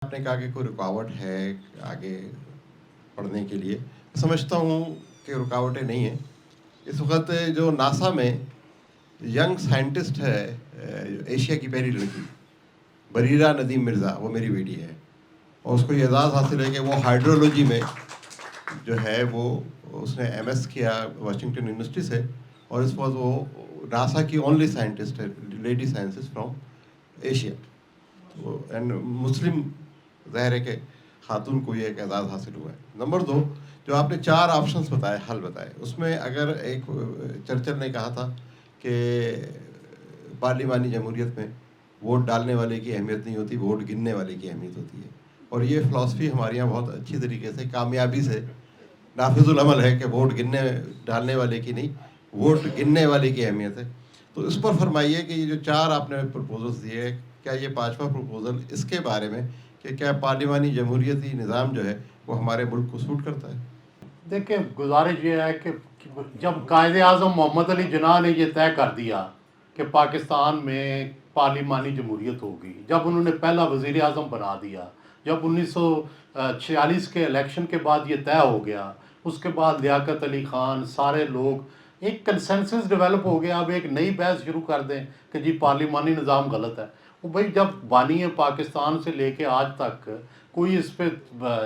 آپ نے کہا کہ کوئی رکاوٹ ہے آگے پڑھنے کے لیے، سمجھتا ہوں کہ رکاوٹیں نہیں ہیں. اس وقت جو ناسا میں ینگ سائنٹسٹ ہے، ایشیا کی پہلی لڑکی بریرہ ندیم مرزا، وہ میری بیٹی ہے، اور اس کو یہ اعزاز حاصل ہے کہ وہ ہائیڈرولوجی میں جو ہے وہ اس نے ایم ایس کیا واشنگٹن یونیورسٹی سے، اور اس وقت وہ ناسا کی اونلی سائنٹسٹ ہے، lady scientist from Asia. And Muslim ظاہر ہے کہ خاتون کو یہ ایک اعزاز حاصل ہوا ہے. نمبر 2، جو آپ نے 4 آپشنس بتائے، حل بتائے، اس میں اگر ایک چرچل نے کہا تھا کہ پارلیمانی جمہوریت میں ووٹ ڈالنے والے کی اہمیت نہیں ہوتی، ووٹ گننے والے کی اہمیت ہوتی ہے، اور یہ فلاسفی ہمارے یہاں بہت اچھی طریقے سے کامیابی سے نافذ العمل ہے کہ ووٹ گننے ڈالنے والے کی نہیں، ووٹ گننے والے کی اہمیت ہے. تو اس پر فرمائیے کہ یہ جو 4 آپ نے پروپوزلس دیے، کیا یہ 5واں پروپوزل اس کے بارے میں کہ کیا پارلیمانی جمہوریتی نظام جو ہے وہ ہمارے ملک کو سوٹ کرتا ہے؟ دیکھیں، گزارش یہ ہے کہ جب قائد اعظم محمد علی جناح نے یہ طے کر دیا کہ پاکستان میں پارلیمانی جمہوریت ہوگی، جب انہوں نے پہلا وزیر اعظم بنا دیا، جب 1946 کے الیکشن کے بعد یہ طے ہو گیا، اس کے بعد لیاقت علی خان، سارے لوگ، ایک کنسنسس ڈیولپ ہو گیا. اب ایک نئی بحث شروع کر دیں کہ جی پارلیمانی نظام غلط ہے. وہ بھائی جب بانی پاکستان سے لے کے آج تک کوئی اس پہ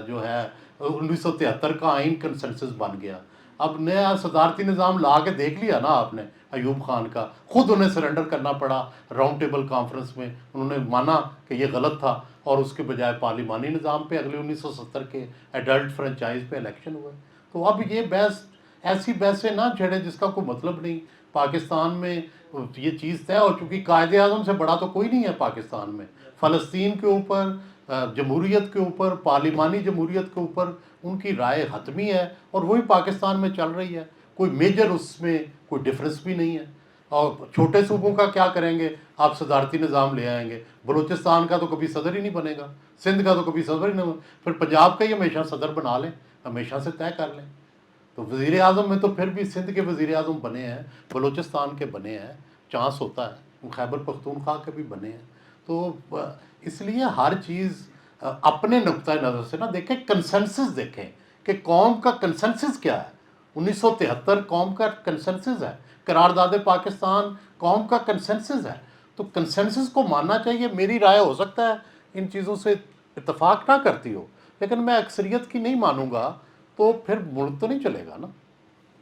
جو ہے 1973 کا آئین کنسنسس بن گیا. اب نیا صدارتی نظام لا کے دیکھ لیا نا آپ نے ایوب خان کا، خود انہیں سرنڈر کرنا پڑا راؤنڈ ٹیبل کانفرنس میں. انہوں نے مانا کہ یہ غلط تھا، اور اس کے بجائے پارلیمانی نظام پہ اگلے 1970 کے ایڈلٹ فرنچائز پہ الیکشن ہوئے. تو اب یہ بحث، ایسی بحثیں نہ چھیڑیں جس کا کوئی مطلب نہیں. پاکستان میں یہ چیز طے ہو چکی، قائد اعظم سے بڑا تو کوئی نہیں ہے پاکستان میں. فلسطین کے اوپر، جمہوریت کے اوپر، پارلیمانی جمہوریت کے اوپر ان کی رائے حتمی ہے، اور وہی پاکستان میں چل رہی ہے. کوئی میجر اس میں کوئی ڈفرنس بھی نہیں ہے. اور چھوٹے صوبوں کا کیا کریں گے؟ آپ صدارتی نظام لے آئیں گے. بلوچستان کا تو کبھی صدر ہی نہیں بنے گا، سندھ کا تو کبھی صدر ہی نہیں بنے. پھر پنجاب کا ہی ہمیشہ صدر بنا لیں، ہمیشہ سے طے کر لیں. تو وزیر اعظم میں تو پھر بھی سندھ کے وزیر اعظم بنے ہیں، بلوچستان کے بنے ہیں، چانس ہوتا ہے، خیبر پختونخوا کے بھی بنے ہیں. تو اس لیے ہر چیز اپنے نقطۂ نظر سے نہ دیکھیں، کنسنسس دیکھیں کہ قوم کا کنسنسس کیا ہے. 1973 قوم کا کنسنسس ہے، قرارداد پاکستان قوم کا کنسنسس ہے. تو کنسنسس کو ماننا چاہیے. میری رائے ہو سکتا ہے ان چیزوں سے اتفاق نہ کرتی ہو، لیکن میں اکثریت کی نہیں مانوں گا، تو پھر ملک تو نہیں چلے گا نا.